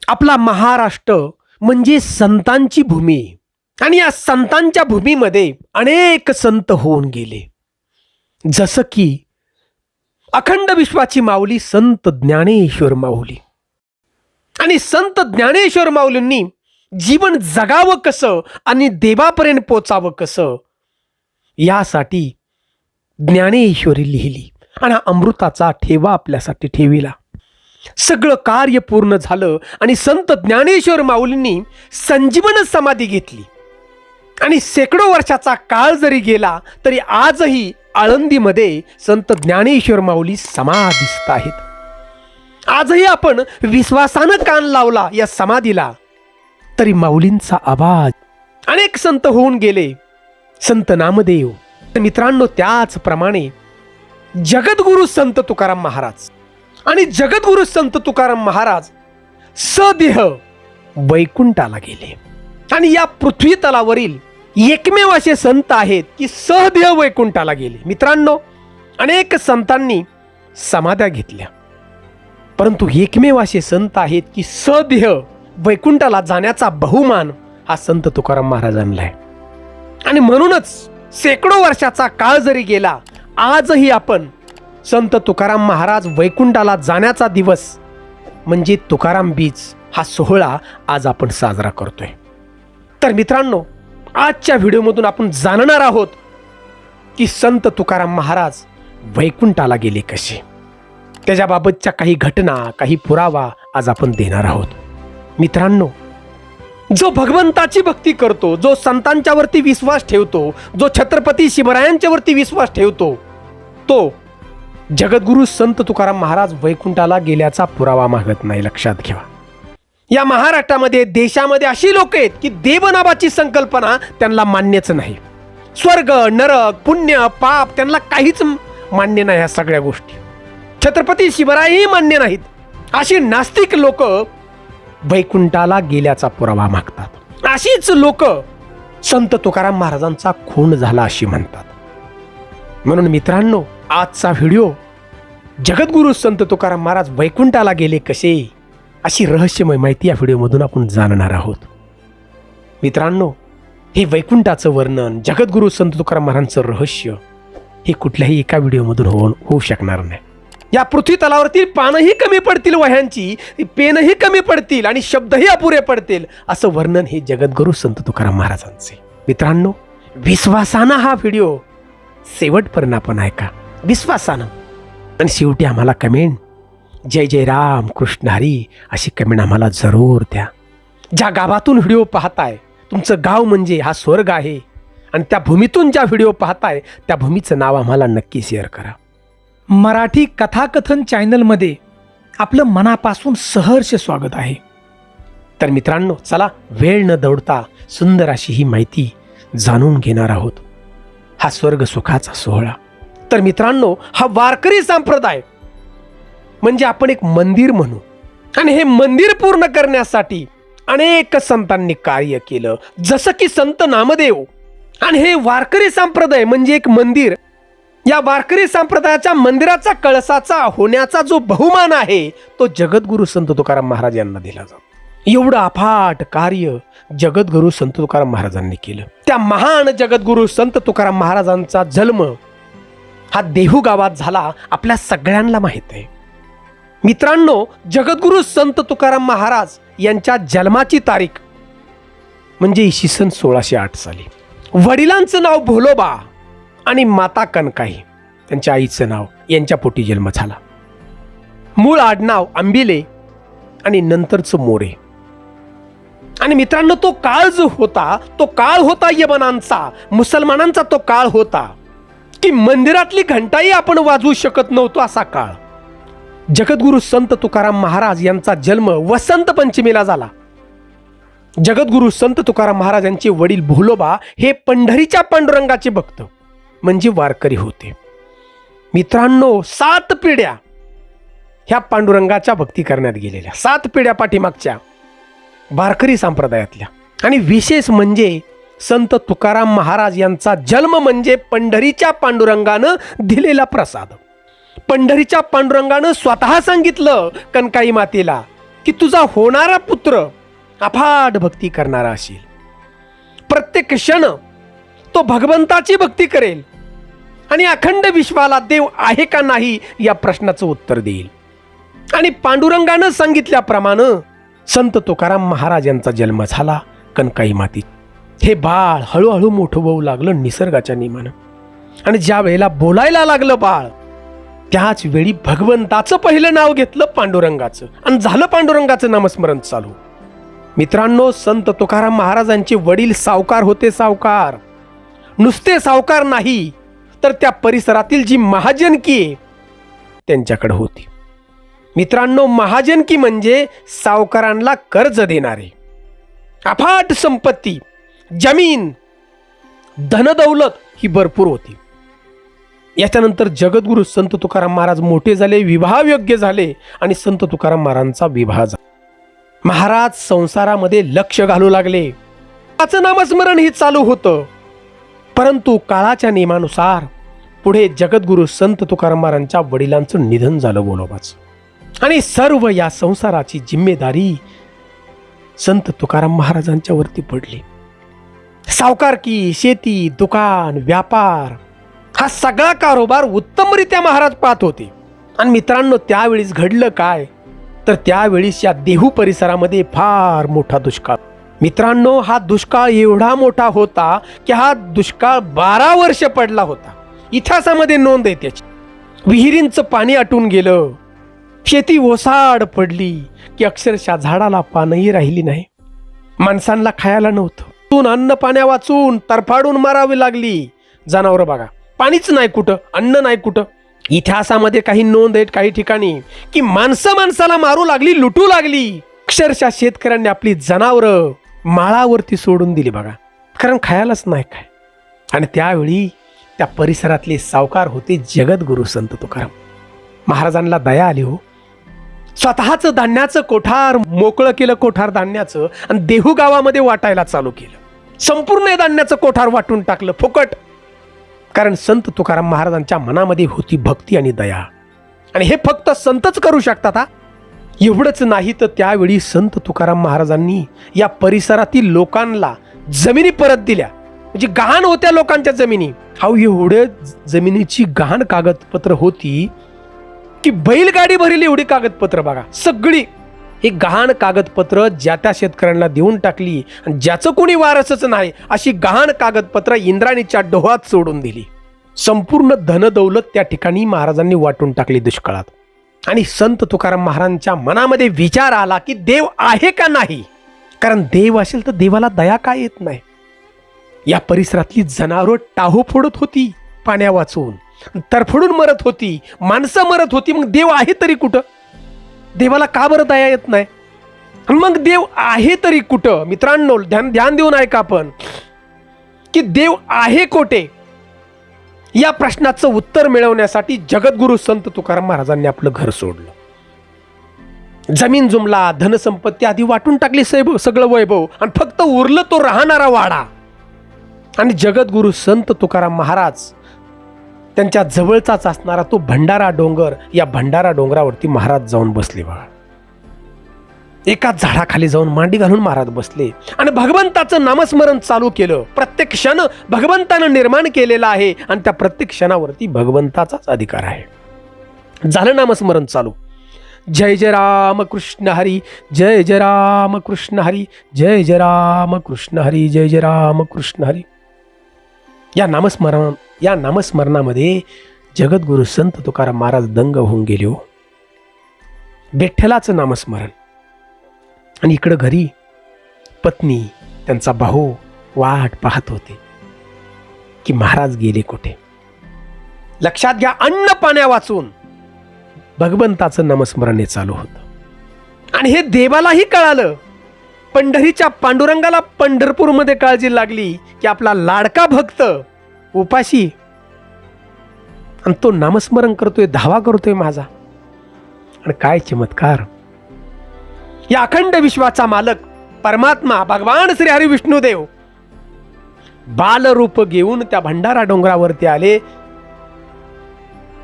आपला महाराष्ट्र म्हणजे संतांची भूमी आणि या संतांच्या भूमीमध्ये अनेक संत होऊन गेले. जसं की अखंड विश्वाची माऊली संत ज्ञानेश्वर माऊली. आणि संत ज्ञानेश्वर माऊलींनी जीवन जगावं कसं आणि देवापर्यंत पोचावं कसं यासाठी ज्ञानेश्वरी लिहिली आणि अमृताचा ठेवा आपल्यासाठी ठेविला. सगळं कार्य पूर्ण झालं आणि संत ज्ञानेश्वर माऊलींनी संजीवन समाधी घेतली आणि शेकडो वर्षाचा काळ जरी गेला तरी आजही आळंदीमध्ये संत ज्ञानेश्वर माऊली समाधीस्थ आहेत. आजही आपण विश्वासानं कान लावला या समाधीला तरी माऊलींचा आवाज. अनेक संत होऊन गेले, संत नामदेव. मित्रांनो, त्याचप्रमाणे जगद्गुरु संत तुकाराम महाराज आणि जगद्गुरु संत तुकाराम महाराज सदेह वैकुंठाला गेले आणि या पृथ्वी तलावरील एकमेव असे संत आहेत की सहदेह वैकुंठाला गेले. मित्रांनो, अनेक संतांनी समाध्या घेतल्या, परंतु एकमेव असे संत आहेत की सदेह वैकुंठाला जाण्याचा बहुमान हा संत तुकाराम महाराजांना आहे. आणि म्हणूनच शेकडो वर्षाचा काळ जरी गेला आजही आपण संत तुकाराम महाराज वैकुंठाला जाण्याचा दिवस म्हणजे तुकाराम बीज हा सोहळा आज आपण साजरा करतोय. तर मित्रांनो, आजच्या व्हिडिओमधून आपण जाणणार आहोत की संत तुकाराम महाराज वैकुंठाला गेले कसे. त्याच्याबाबतच्या काही घटना, काही पुरावा आज आपण देणार आहोत. मित्रांनो, जो भगवंताची भक्ती करतो, जो संतांच्या वरती विश्वास ठेवतो, जो छत्रपती शिवरायांच्या वरती विश्वास ठेवतो, तो जगद्गुरु संत तुकाराम महाराज वैकुंठाला गेल्याचा पुरावा मागत नाही. लक्षात घ्या. या महाराष्ट्रामध्ये, देशामध्ये अशी लोक आहेत की देवनामाची संकल्पना त्यांना मान्यच नाही. स्वर्ग, नरक, पुण्य, पाप त्यांना काहीच मान्य नाही. ह्या सगळ्या गोष्टी छत्रपती शिवरायही मान्य नाहीत. अशी नास्तिक लोक वैकुंठाला गेल्याचा पुरावा मागतात. अशीच लोक संत तुकाराम महाराजांचा खून झाला अशी म्हणतात. म्हणून मित्रांनो, आजचा व्हिडिओ जगद्गुरु संत तुकाराम महाराज वैकुंठाला गेले कसे अशी रहस्यमय माहिती या व्हिडिओमधून आपण जाणणार आहोत. मित्रांनो, हे वैकुंठाचं वर्णन, जगद्गुरु संत तुकाराम महाराजांचं रहस्य हे कुठल्याही एका व्हिडिओमधून होऊ शकणार नाही. या पृथ्वी तलावरतील पानही कमी पडतील, वह्यांची पेनही कमी पडतील आणि शब्दही अपुरे पडतील असं वर्णन हे जगद्गुरु संत तुकाराम महाराजांचे. मित्रांनो, विश्वासानं हा व्हिडिओ शेवटपर्यंत आपण ऐका, विश्वासानं. आणि शेवटी आम्हाला कमेंट जय जय राम कृष्ण हरी अशी कमेंट आम्हाला जरूर द्या. ज्या गावातून व्हिडिओ पाहताय, तुमचं गाव म्हणजे हा स्वर्ग आहे आणि त्या भूमीतून ज्या व्हिडिओ पाहताय त्या भूमीचं नाव आम्हाला नक्की शेअर करा. मराठी कथाकथन चॅनलमध्ये आपलं मनापासून सहर्ष स्वागत आहे. तर मित्रांनो, चला वेळ न दौडता सुंदर अशी ही माहिती जाणून घेणार आहोत. हा स्वर्ग सुखाचा सोहळा. तर मित्रांनो, हा वारकरी संप्रदाय म्हणजे आपण एक मंदिर म्हणू आणि हे मंदिर पूर्ण करण्यासाठी अनेक संतांनी कार्य केलं, जसं की संत नामदेव. आणि हे वारकरी संप्रदाय म्हणजे एक मंदिर. या वारकरी संप्रदायाच्या मंदिराचा कळसाचा होण्याचा जो बहुमान आहे तो जगद्गुरु संत तुकाराम महाराज यांना दिला जातो. एवढं अफाट कार्य जगद्गुरु संत तुकाराम महाराजांनी केलं. त्या महान जगद्गुरु संत तुकाराम महाराजांचा जन्म हा देहू गावात झाला, आपल्या सगळ्यांना माहित आहे. मित्रांनो, जगद्गुरु संत तुकाराम महाराज यांच्या जन्माची तारीख म्हणजे इसवी सन 1608 साली. वडिलांचं नाव भोलोबा आणि माता कनकाई, त्यांच्या आईचं नाव, यांच्या पोटी जन्म झाला. मूळ आडनाव आंबिले आणि नंतरचं मोरे. आणि मित्रांनो, तो काळ जो होता तो काळ होता यवनांचा, मुसलमानांचा तो काळ होता की मंदिरातली घंटाही आपण वाजवू शकत नव्हतो असा काळ. जगद्गुरु संत तुकाराम महाराज यांचा जन्म वसंत पंचमीला झाला. जगद्गुरु संत तुकाराम महाराज यांचे वडील भोलोबा हे पंढरीच्या पांडुरंगाचे भक्त म्हणजे वारकरी होते. मित्रांनो, 7 पिढ्या ह्या पांडुरंगाच्या भक्ती करण्यात गेलेल्या, 7 पिढ्या पाठीमागच्या वारकरी संप्रदायातल्या. आणि विशेष म्हणजे संत तुकाराम महाराज यांचा जन्म म्हणजे पंढरीच्या पांडुरंगानं दिलेला प्रसाद. पंढरीच्या पांडुरंगानं स्वतः सांगितलं कनकाई मातेला की तुझा होणारा पुत्र अफाट भक्ती करणारा असेल. प्रत्येक क्षण तो भगवंताची भक्ती करेल आणि अखंड विश्वाला देव आहे का नाही या प्रश्नाचं उत्तर देईल. आणि पांडुरंगानं सांगितल्याप्रमाणे संत तुकाराम महाराज यांचा जन्म झाला कनकाई मातीत. हे बाळ हळूहळू मोठं होऊ लागलं निसर्गाच्या नियमानं. आणि ज्या वेळेला बोलायला लागलं बाळ, त्याच वेळी भगवंताचं पहिलं नाव घेतलं पांडुरंगाचं आणि झालं पांडुरंगाचं नामस्मरण चालू. मित्रांनो, संत तुकाराम महाराजांचे वडील सावकार होते. सावकार नुसते सावकार नाही, तर त्या परिसरातील जी महाजनकी आहे त्यांच्याकडे होती. मित्रांनो, महाजनकी म्हणजे सावकारांना कर्ज देणारे. अफाट संपत्ती, जमीन, धनदौलत ही भरपूर होती. याच्यानंतर जगद्गुरु संत तुकाराम महाराज मोठे झाले, विवाहयोग्य झाले आणि संत तुकाराम महाराजांचा विवाह झाला. महाराज संसारामध्ये लक्ष घालू लागले. त्याचं नामस्मरण ही चालू होतं. परंतु काळाच्या नियमानुसार पुढे जगद्गुरु संत तुकाराम महाराजांच्या वडिलांचं निधन झालं बोलोबाचं. आणि सर्व या संसाराची जिम्मेदारी संत तुकाराम महाराजांच्या वरती पडली. सावकारकी, शेती, दुकान, व्यापार हा सगळा कारोबार उत्तमरित्या महाराज पाहत होते. आणि मित्रांनो, त्यावेळीस घडलं काय, तर त्यावेळीस या देहू परिसरामध्ये फार मोठा दुष्काळ. मित्रांनो, हा दुष्काळ एवढा मोठा होता की हा दुष्काळ 12 वर्ष पडला होता. इतिहासामध्ये नोंद आहे त्याची. विहिरींचं पाणी आटून गेलं, शेती ओसाड पडली की अक्षरशः झाडाला पानही राहिली नाही. माणसांना खायला नव्हतं. अन्न पाण्या वाचून तरफाडून मारावी लागली. जनावरं बघा, पाणीच नाही कुठं, अन्न नाही कुठं. इतिहासामध्ये काही नोंद आहेत काही ठिकाणी की माणसं माणसाला मारू लागली, लुटू लागली. अक्षरशः शेतकऱ्यांनी आपली जनावरं माळावरती सोडून दिली बघा, कारण खायलाच नाही काय. आणि त्यावेळी त्या परिसरातले सावकार होते जगद्गुरु संत तुकाराम महाराजांना दया आली हो. स्वतःचं धान्याचं कोठार मोकळं केलं, कोठार धान्याचं, आणि देहू गावामध्ये वाटायला चालू केलं. संपूर्ण धान्याचं कोठार वाटून टाकलं फुकट. कारण संत तुकाराम महाराजांच्या मनामध्ये होती भक्ती आणि दया. आणि हे फक्त संतच करू शकतात. एवढंच नाही तर त्यावेळी संत तुकाराम महाराजांनी या परिसरातील लोकांना जमिनी परत दिल्या. म्हणजे गहाण होत्या लोकांच्या जमिनी. हा एवढे जमिनीची गहाण कागदपत्र होती की बैलगाडी भरली एवढी कागदपत्र बघा. सगळी ही गहाण कागदपत्र ज्या त्या शेतकऱ्यांना देऊन टाकली. आणि ज्याचं कोणी वारसच नाही अशी गहाण कागदपत्र इंद्राणीच्या डोहात सोडून दिली. संपूर्ण धनदौलत त्या ठिकाणी महाराजांनी वाटून टाकली दुष्काळात. आणि संत तुकाराम महाराजांच्या मनामध्ये विचार आला की देव आहे का नाही. कारण देव असेल तर देवाला दया काय येत नाही. या परिसरातली जनावरं टाहू फोडत होती पाण्या वाचून, तरफडून मरत होती, माणसं मरत होती. मग देव आहे तरी कुठं? देवाला का बरं दया येत नाही? मग देव आहे तरी कुठं? मित्रांनो, ध्यान देऊन ऐका आपण की देव आहे कोठे या प्रश्नाचं उत्तर मिळवण्यासाठी जगद्गुरु संत तुकाराम महाराजांनी आपलं घर सोडलं. जमीन जुमला, धनसंपत्ती आधी वाटून टाकली, सगळं वैभव, आणि फक्त उरलं तो राहणारा वाडा. आणि जगद्गुरु संत तुकाराम महाराज त्यांच्या जवळचाच असणारा तो भंडारा डोंगर, या भंडारा डोंगरावरती महाराज जाऊन बसले बघा. एका झाडाखाली जाऊन मांडी घालून महाराज बसले आणि भगवंताचं नामस्मरण चालू केलं. प्रत्येक क्षण भगवंतानं निर्माण केलेला आहे आणि त्या प्रत्येक क्षणावरती भगवंताचाच अधिकार आहे. झालं नामस्मरण चालू. जय जय राम कृष्ण हरी, जय जय राम कृष्ण हरी, जय जय राम कृष्ण हरी, जय जय राम कृष्ण हरी. या नामस्मरणामध्ये जगद्गुरु संत तुकाराम महाराज दंग होऊन गेले हो. विठ्ठलाचं नामस्मरण. आणि इकडं घरी पत्नी, त्यांचा भाऊ वाट पाहत होते की महाराज गेले कुठे. लक्षात घ्या, अन्न पाण्या वाचून भगवंताचं नामस्मरण चालू होतं. आणि हे देवालाही कळालं. पंढरीच्या पांडुरंगाला पंढरपूरमध्ये काळजी लागली की आपला लाडका भक्त उपाशी, आणि तो नामस्मरण करतोय, धावा करतोय माझा. आणि काय चमत्कार, या अखंड विश्वाचा मालक परमात्मा भगवान श्री हरी विष्णुदेव बालरूप घेऊन त्या भंडारा डोंगरावरती आले.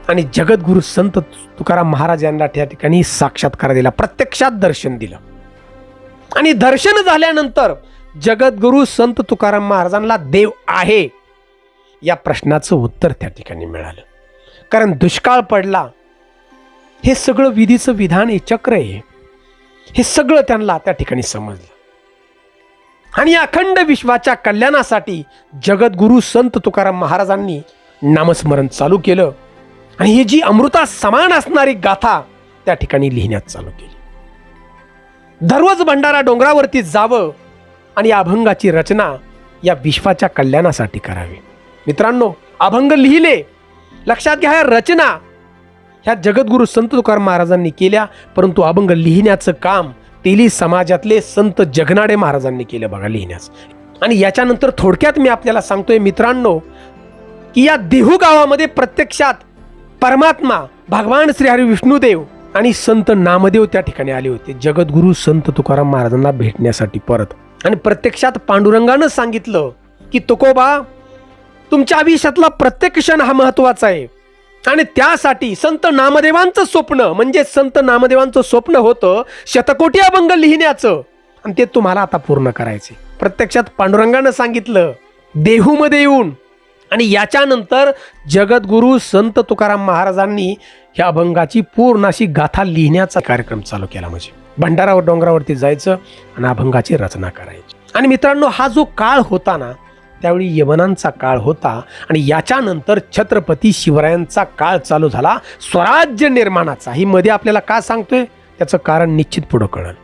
आणि जगद्गुरु संत तुकाराम महाराज यांना त्या ठिकाणी साक्षात्कार दिला, प्रत्यक्षात दर्शन दिलं. आणि दर्शन झाल्यानंतर जगद्गुरु संत तुकाराम महाराजांना देव आहे या प्रश्नाचं उत्तर त्या ठिकाणी मिळालं. कारण दुष्काळ पडला, हे सगळं विधीचं विधान आहे, चक्र आहे, हे सगळं त्यांना त्या ठिकाणी समजलं. आणि अखंड विश्वाच्या कल्याणासाठी जगद्गुरु संत तुकाराम महाराजांनी नामस्मरण चालू केलं. आणि ही जी अमृता समान असणारी गाथा त्या ठिकाणी लिहिण्यात चालू केली. दररोज भंडारा डोंगरावरती जावं आणि अभंगाची रचना या विश्वाच्या कल्याणासाठी करावी. मित्रांनो, अभंग लिहिले, लक्षात घ्या, रचना ह्या जगद्गुरु संत तुकाराम महाराजांनी केल्या, परंतु अभंग लिहिण्याचं काम तेली समाजातले संत जगनाडे महाराजांनी केलं बघा लिहिण्याचं. आणि याच्यानंतर थोडक्यात मी आपल्याला सांगतोय मित्रांनो, की या देहू गावामध्ये प्रत्यक्षात परमात्मा भगवान श्री हरी विष्णुदेव आणि संत नामदेव त्या ठिकाणी आले होते जगद्गुरु संत तुकाराम महाराजांना भेटण्यासाठी परत. आणि प्रत्यक्षात पांडुरंगानं सांगितलं की तुकोबा, तुमच्या आयुष्यातला प्रत्येक क्षण हा महत्वाचा आहे. आणि त्यासाठी संत नामदेवांचं स्वप्न, म्हणजे संत नामदेवांचं स्वप्न होतं शतकोटी अभंग लिहिण्याचं, आणि ते तुम्हाला आता पूर्ण करायचे. प्रत्यक्षात पांडुरंगानं सांगितलं देहूमध्ये येऊन. आणि याच्यानंतर जगद्गुरु संत तुकाराम महाराजांनी ह्या अभंगाची पूर्ण अशी गाथा लिहिण्याचा कार्यक्रम चालू केला. म्हणजे भंडारावर डोंगरावरती जायचं आणि अभंगाची रचना करायची. आणि मित्रांनो, हा जो काळ होता ना, त्यावेळी यवनांचा काळ होता. आणि याच्यानंतर छत्रपती शिवरायांचा काळ चालू झाला स्वराज्य निर्माणाचा. ही मध्ये आपल्याला का सांगतोय त्याचं कारण निश्चित पुढं कळेल.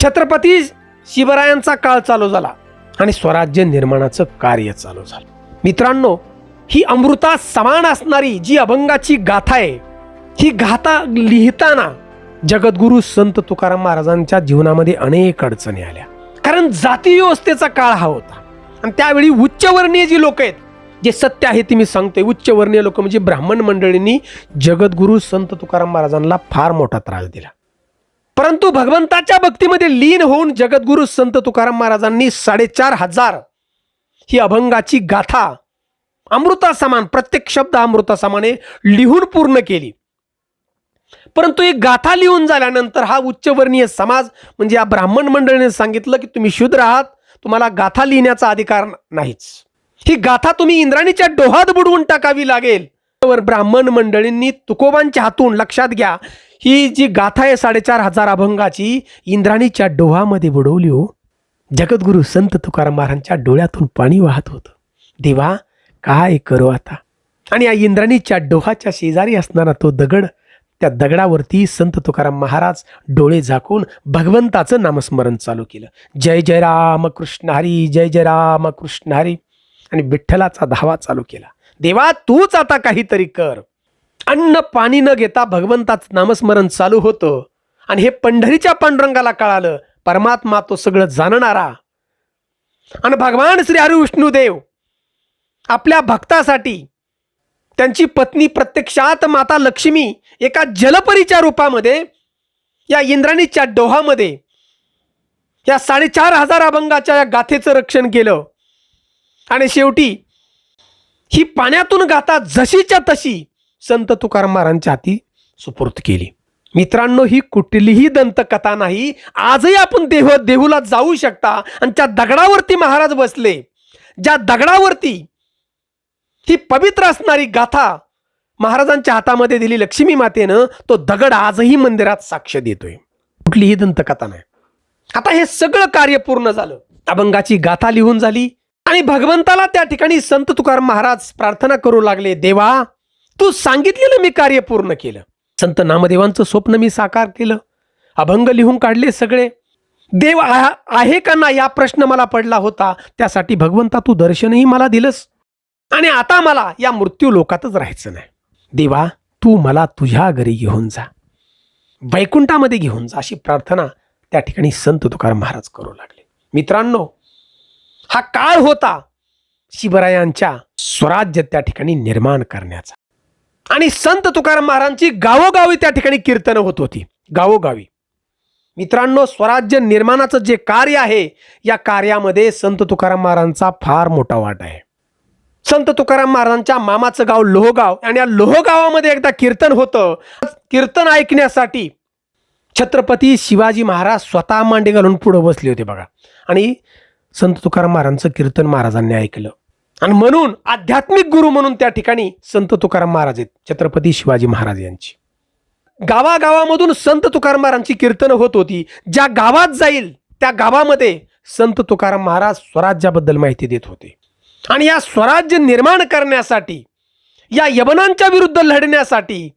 छत्रपती शिवरायांचा काळ चालू झाला आणि स्वराज्य निर्माणाचं कार्य चालू झालं. मित्रांनो, ही अमृता समान असणारी जी अभंगाची गाथा आहे, ही गाथा लिहिताना जगद्गुरु संत तुकाराम महाराजांच्या जीवनामध्ये अनेक अडचणी आल्या. कारण जाती व्यवस्थेचा काळ हा होता. आणि त्यावेळी उच्चवर्णीय जी लोक आहेत, जे सत्य आहे ते मी सांगतोय, उच्चवर्णीय लोक म्हणजे ब्राह्मण मंडळींनी जगद्गुरु संत तुकाराम महाराजांना फार मोठा त्रास दिला. परंतु भगवंताच्या भक्तीमध्ये लीन होऊन जगद्गुरु संत तुकाराम महाराजांनी 4,500 ही अभंगाची गाथा अमृता समान, प्रत्येक शब्द अमृता समाने लिहून पूर्ण केली. परंतु ही गाथा लिहून झाल्यानंतर हा उच्चवर्णीय समाज म्हणजे या ब्राह्मण मंडळीने सांगितलं की तुम्ही शूद्र आहात, तुम्हाला गाथा लिहिण्याचा अधिकार नाहीच. ही गाथा तुम्ही इंद्राणीच्या डोहात बुडवून टाकावी लागेल. ब्राह्मण मंडळींनी तुकोबांच्या हातून, लक्षात घ्या, ही जी गाथा आहे 4,500 अभंगाची इंद्राणीच्या डोहामध्ये बुडवली. हो, जगद्गुरु संत तुकाराम महाराजांच्या डोळ्यातून पाणी वाहत होतं. देवा, काय करू आता. आणि या इंद्राणीच्या डोहाच्या शेजारी असणारा तो दगड, त्या दगडावरती संत तुकाराम महाराज डोळे झाकून भगवंताचं नामस्मरण चालू केलं. जय जय राम कृष्ण हरी, जय जय राम कृष्ण हरी. आणि विठ्ठलाचा धावा चालू केला. देवा, तूच आता काहीतरी कर. अन्न पाणी न घेता भगवंताचं नामस्मरण चालू होतं. आणि हे पंढरीच्या पांडुरंगाला कळालं, परमात्मा तो सगळं जाणणारा. आणि भगवान श्री हरी विष्णुदेव आपल्या भक्तासाठी त्यांची पत्नी प्रत्यक्षात माता लक्ष्मी एका जलपरीच्या रूपामध्ये या इंद्राणीच्या डोहामध्ये या 4,500 अभंगाच्या या गाथेचं रक्षण केलं. आणि शेवटी ही पाण्यातून गाथा जशीच्या तशी संत तुकाराम महाराजांच्या हाती सुपूर्द केली. मित्रांनो, ही कुठलीही दंतकथा नाही. आजही आपण देहूला जाऊ शकता आणि त्या दगडावरती महाराज बसले, ज्या दगडावरती ही पवित्र असणारी गाथा महाराजांच्या हातामध्ये दिली लक्ष्मी मातेनं, तो दगड आजही मंदिरात साक्ष देतोय. कुठलीही दंतकथा नाही. आता हे सगळं कार्य पूर्ण झालं. अभंगाची गाथा लिहून झाली आणि भगवंताला त्या ठिकाणी संत तुकाराम महाराज प्रार्थना करू लागले, देवा, तू सांगितलेलं मी कार्य पूर्ण केलं. संत नामदेवांचं स्वप्न मी साकार केलं. अभंग लिहून काढले सगळे. देव आहे का ना या प्रश्न मला पडला होता. त्यासाठी भगवंता तू दर्शनही मला दिलंस. आणि आता मला या मृत्यू लोकातच राहायचं नाही. देवा, तू मला तुझ्या घरी घेऊन जा, वैकुंठामध्ये घेऊन जा, अशी प्रार्थना त्या ठिकाणी संत तुकाराम महाराज करू लागले. मित्रांनो, हा काळ होता शिवरायांच्या स्वराज्य त्या ठिकाणी निर्माण करण्याचा. आणि संत तुकाराम महाराजांची गावोगावी त्या ठिकाणी कीर्तनं होत होती, गावोगावी. मित्रांनो, स्वराज्य निर्माणाचं जे कार्य आहे, या कार्यामध्ये संत तुकाराम महाराजांचा फार मोठा वाटा आहे. संत तुकाराम महाराजांच्या मामाचं गाव लोहगाव आणि या लोहगावामध्ये एकदा कीर्तन होतं. कीर्तन ऐकण्यासाठी छत्रपती शिवाजी महाराज स्वतः मांडी घालून पुढे बसले होते बघा. आणि संत तुकाराम महाराजांचं कीर्तन महाराजांनी ऐकलं. आणि म्हणून आध्यात्मिक गुरु म्हणून त्या ठिकाणी संत तुकाराम महाराज आहेत, छत्रपती शिवाजी महाराज यांची. गावागावामधून संत तुकाराम महाराजांची कीर्तन होत होती. ज्या गावात जाईल त्या गावामध्ये संत तुकाराम महाराज स्वराज्याबद्दल माहिती देत होते. आणि या स्वराज्य निर्माण करण्यासाठी, या यवनांच्या विरुद्ध लढण्यासाठी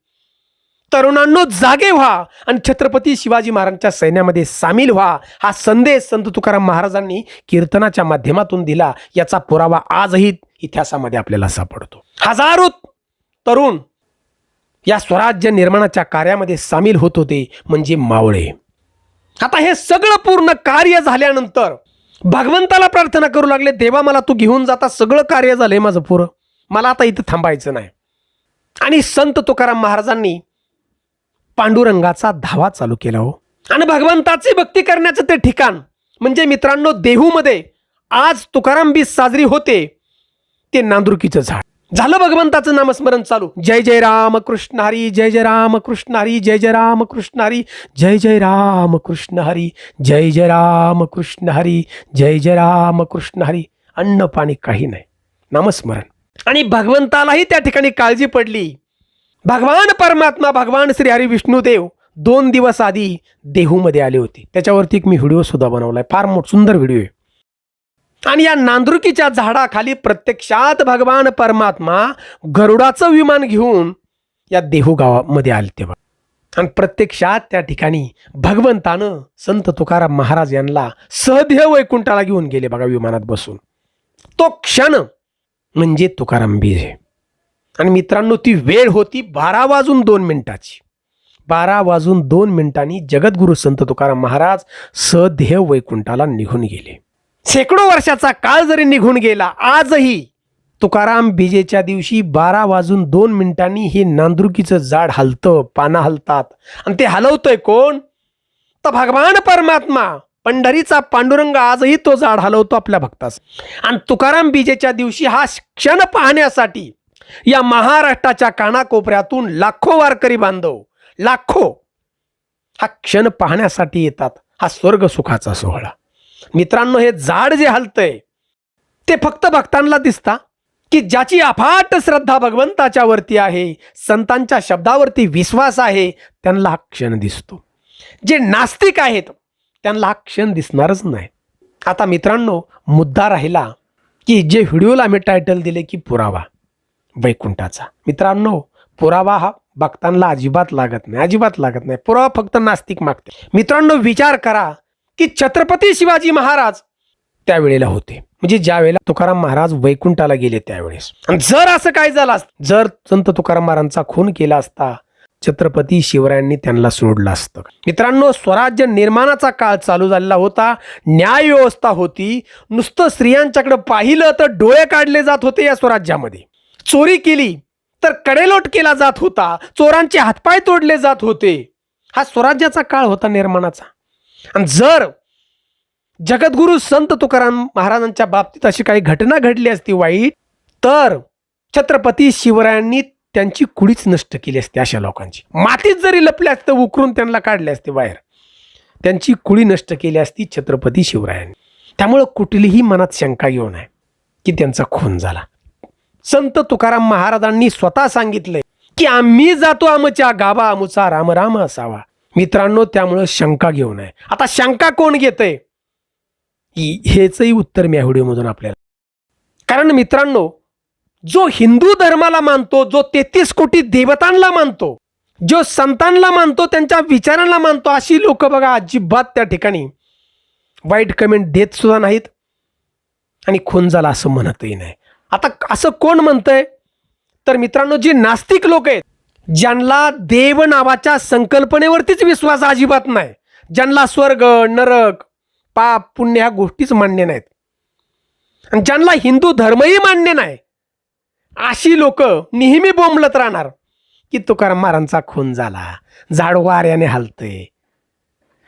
तरुणांनो जागे व्हा आणि छत्रपती शिवाजी महाराजांच्या सैन्यामध्ये सामील व्हा, हा संदेश संत तुकाराम महाराजांनी कीर्तनाच्या माध्यमातून दिला. याचा पुरावा आजही इतिहासामध्ये आपल्याला सापडतो. हजारो तरुण या स्वराज्य निर्माणाच्या कार्यामध्ये सामील होत होते, म्हणजे मावळे. आता हे सगळं पूर्ण कार्य झाल्यानंतर भगवंताला प्रार्थना करू लागले, देवा मला तू घेऊन जाता, सगळं कार्य झालंय माझं पुरं, मला आता इथं थांबायचं नाही. आणि संत तुकाराम महाराजांनी पांडुरंगाचा धावा चालू केला हो. आणि भगवंताची भक्ती करण्याचं ते ठिकाण म्हणजे मित्रांनो देहूमध्ये आज तुकाराम बीज साजरी होते ते नांदुरकीचं झाड. झालं भगवंताचं नामस्मरण चालू. जय जय राम कृष्ण हरी, जय जय राम कृष्ण हरी, जय जय राम कृष्ण हरी, जय जय राम कृष्ण हरी, जय जय राम कृष्ण हरी, जय जय राम कृष्ण हरी. अन्न पाणी काही नाही, नामस्मरण. आणि भगवंतालाही त्या ठिकाणी काळजी पडली. भगवान परमात्मा भगवान श्री हरी विष्णुदेव 2 दिवस आधी देहूमध्ये आले होते. त्याच्यावरती एक मी व्हिडिओ सुद्धा बनवलाय, फार सुंदर व्हिडिओ आहे. आणि या नांदुरकीच्या झाडाखाली प्रत्यक्षात भगवान परमात्मा गरुडाचं विमान घेऊन या देहू गावामध्ये आले तेव्हा. आणि प्रत्यक्षात त्या ठिकाणी भगवंतानं संत तुकाराम महाराज यांना सहदेह वैकुंठाला घेऊन गेले बघा विमानात बसून. तो क्षण म्हणजे तुकाराम बीज आहे. आणि मित्रांनो ती वेळ होती 12:02 12:02 जगद्गुरु संत तुकाराम महाराज सहदेह वैकुंठाला निघून गेले. शेकडो वर्षाचा काळ जरी निघून गेला, आजही तुकाराम बीजेच्या दिवशी 12:02 हे नांदुरकीचं झाड हलतं, पानं हलतात. आणि ते हलवतोय कोण? तर भगवान परमात्मा पंढरीचा पांडुरंग आजही तो झाड हलवतो आपल्या भक्तास. आणि तुकाराम बीजेच्या दिवशी हा क्षण पाहण्यासाठी या महाराष्ट्राच्या कानाकोपऱ्यातून लाखो वारकरी बांधव, लाखो हा क्षण पाहण्यासाठी येतात. हा स्वर्ग सुखाचा सोहळा. मित्रांनो हे झाड जे हलतंय ते फक्त भक्तांना दिसता की ज्याची अफाट श्रद्धा भगवंताच्या वरती आहे, संतांच्या शब्दावरती विश्वास आहे, त्यांना हा क्षण दिसतो. जे नास्तिक आहेत त्यांना हा क्षण दिसणारच नाही. आता मित्रांनो मुद्दा राहिला की जे व्हिडिओला आम्ही टायटल दिले की पुरावा वैकुंठाचा. मित्रांनो पुरावा हा भक्तांना अजिबात लागत नाही, अजिबात लागत नाही. पुरावा फक्त नास्तिक मागते. मित्रांनो विचार करा की छत्रपती शिवाजी महाराज त्यावेळेला होते, म्हणजे ज्या वेळेला तुकाराम महाराज वैकुंठाला गेले त्यावेळेस. आणि जर असं काय झालं असतं, जर संत तुकाराम महाराजांचा खून केला असता, छत्रपती शिवरायांनी त्यांना सोडलं असतं. मित्रांनो स्वराज्य निर्माणाचा काळ चालू झालेला होता, न्याय व्यवस्था होती. नुसतं स्त्रियांच्याकडे पाहिलं तर डोळे काढले जात होते या स्वराज्यामध्ये. चोरी केली तर कडेलोट केला जात होता, चोरांचे हातपाय तोडले जात होते. हा स्वराज्याचा काळ होता निर्माणाचा. आणि जर जगद्गुरु संत तुकाराम महाराजांच्या बाबतीत अशी काही घटना घडली असती वाईट, तर छत्रपती शिवरायांनी त्यांची कुडीच नष्ट केली असते. अशा लोकांची मातीत जरी लपले असते, उकरून त्यांना काढले असते बाहेर, त्यांची कुळी नष्ट केली असती छत्रपती शिवरायांनी. त्यामुळं कुठलीही मनात शंका घेऊ नये की त्यांचा खून झाला. संत तुकाराम महाराजांनी स्वतः सांगितलंय की आम्ही जातो आमच्या गावा, आमुचा राम राम असावा. मित्रांनो त्यामुळं शंका घेऊ नये. आता शंका कोण घेतंय हेचही उत्तर मी या व्हिडिओमधून आपल्याला. कारण मित्रांनो जो हिंदू धर्माला मानतो, जो 33 कोटी देवतांना मानतो, जो संतांना मानतो, त्यांच्या विचारांना मानतो, अशी लोक बघा अजिबात त्या ठिकाणी वाईट कमेंट देत सुद्धा नाहीत आणि खून झाला असं म्हणतही नाही. आता असं कोण म्हणतंय तर मित्रांनो जे नास्तिक लोक आहेत, ज्यांना देव नावाच्या संकल्पनेवरतीच विश्वास अजिबात नाही, ज्यांना स्वर्ग नरक पाप पुण्य ह्या गोष्टीच मान्य नाहीत, आणि ज्यांना हिंदू धर्मही मान्य नाही, अशी लोक नेहमी बोंबलत राहणार की तुकाराम महाराजांचा खून झाला, झाड वाऱ्याने हलतंय.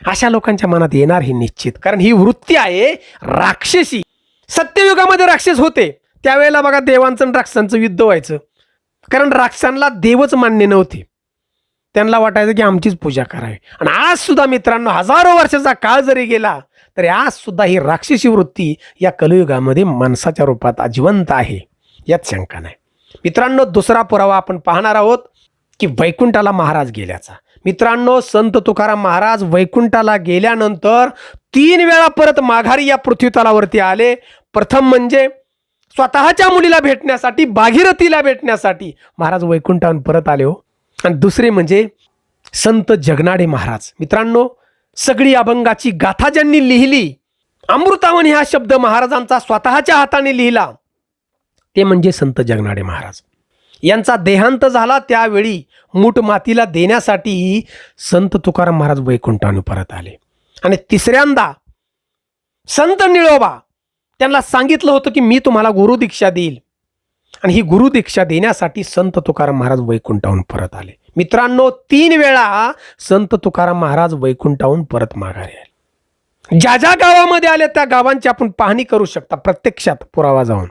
अशा लोकांच्या मनात येणार ही निश्चित. कारण ही वृत्ती आहे राक्षसी. सत्ययुगामध्ये राक्षस होते, त्यावेळेला बघा देवांचं आणि राक्षसांचं युद्ध व्हायचं, कारण राक्षसांना देवच मान्य नव्हते. त्यांना वाटायचं की आमचीच पूजा करावी. आणि आज सुद्धा मित्रांनो, हजारो वर्षाचा काळ जरी गेला तरी आज सुद्धा ही राक्षसी वृत्ती या कलियुगामध्ये माणसाच्या रूपात जिवंत आहे, यात शंका नाही. मित्रांनो, दुसरा पुरावा आपण पाहणार आहोत की वैकुंठाला महाराज गेल्याचा. मित्रांनो, संत तुकाराम महाराज वैकुंठाला गेल्यानंतर 3 वेळा परत माघारी या पृथ्वीतलावरती आले. प्रथम म्हणजे स्वतःच्या मुलीला भेटण्यासाठी, भागीरथीला भेटण्यासाठी महाराज वैकुंठावर परत आले हो. आणि दुसरे म्हणजे संत जगनाडे महाराज. मित्रांनो, सगळी अभंगाची गाथा ज्यांनी लिहिली, अमृतावन हा शब्द महाराजांचा स्वतःच्या हाताने लिहिला, ते म्हणजे संत जगनाडे महाराज. यांचा देहांत झाला त्यावेळी मूठ मातीला देण्यासाठी संत तुकाराम महाराज वैकुंठावर परत आले. आणि तिसऱ्यांदा संत निळोबा त्यांना सांगितलं होतं की मी तुम्हाला गुरुदीक्षा देईल, आणि ही गुरुदीक्षा देण्यासाठी संत तुकाराम महाराज वैकुंठावरून परत आले. मित्रांनो, 3 वेळा संत तुकाराम महाराज वैकुंठावरून परत माघारी आले. ज्या ज्या गावामध्ये आले त्या गावांची आपण पाहणी करू शकता, प्रत्यक्षात पुरावा जाऊन.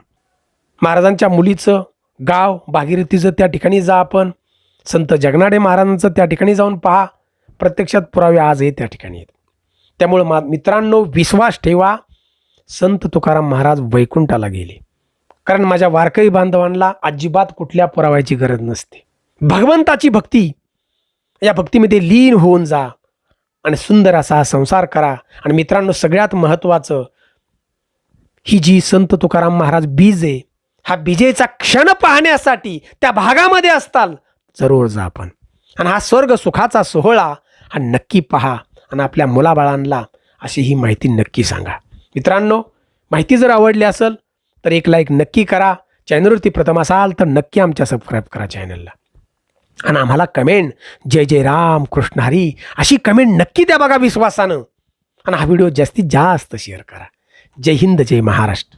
महाराजांच्या मुलीचं गाव भागीरथीचं त्या ठिकाणी जा आपण, संत जगनाडे महाराजांचं त्या ठिकाणी जाऊन पहा, प्रत्यक्षात पुरावे आजही त्या ठिकाणी आहेत. त्यामुळं मित्रांनो, विश्वास ठेवा, संत तुकाराम महाराज वैकुंठाला गेले. कारण माझ्या वारकरी बांधवांना अजिबात कुठल्या पुराव्याची गरज नसते. भगवंताची भक्ती, या भक्तीमध्ये लीन होऊन जा आणि सुंदर असा हा संसार करा. आणि मित्रांनो, सगळ्यात महत्त्वाचं, ही जी संत तुकाराम महाराज बीज आहे, हा बीजेचा क्षण पाहण्यासाठी त्या भागामध्ये असताल जरूर जा आपण. आणि हा स्वर्ग सुखाचा सोहळा हा नक्की पहा आणि आपल्या मुलाबाळांना अशी ही माहिती नक्की सांगा. मित्रांनो, माहिती जर आवडली असेल तर एक लाईक नक्की करा. चॅनलवरती प्रथम असाल तर नक्की आमच्या सबस्क्राईब करा चॅनलला. आणि आम्हाला कमेंट जय जय राम कृष्ण हरी अशी कमेंट नक्की द्या बघा विश्वासानं. आणि हा व्हिडिओ जास्तीत जास्त शेअर करा. जय हिंद, जय महाराष्ट्र.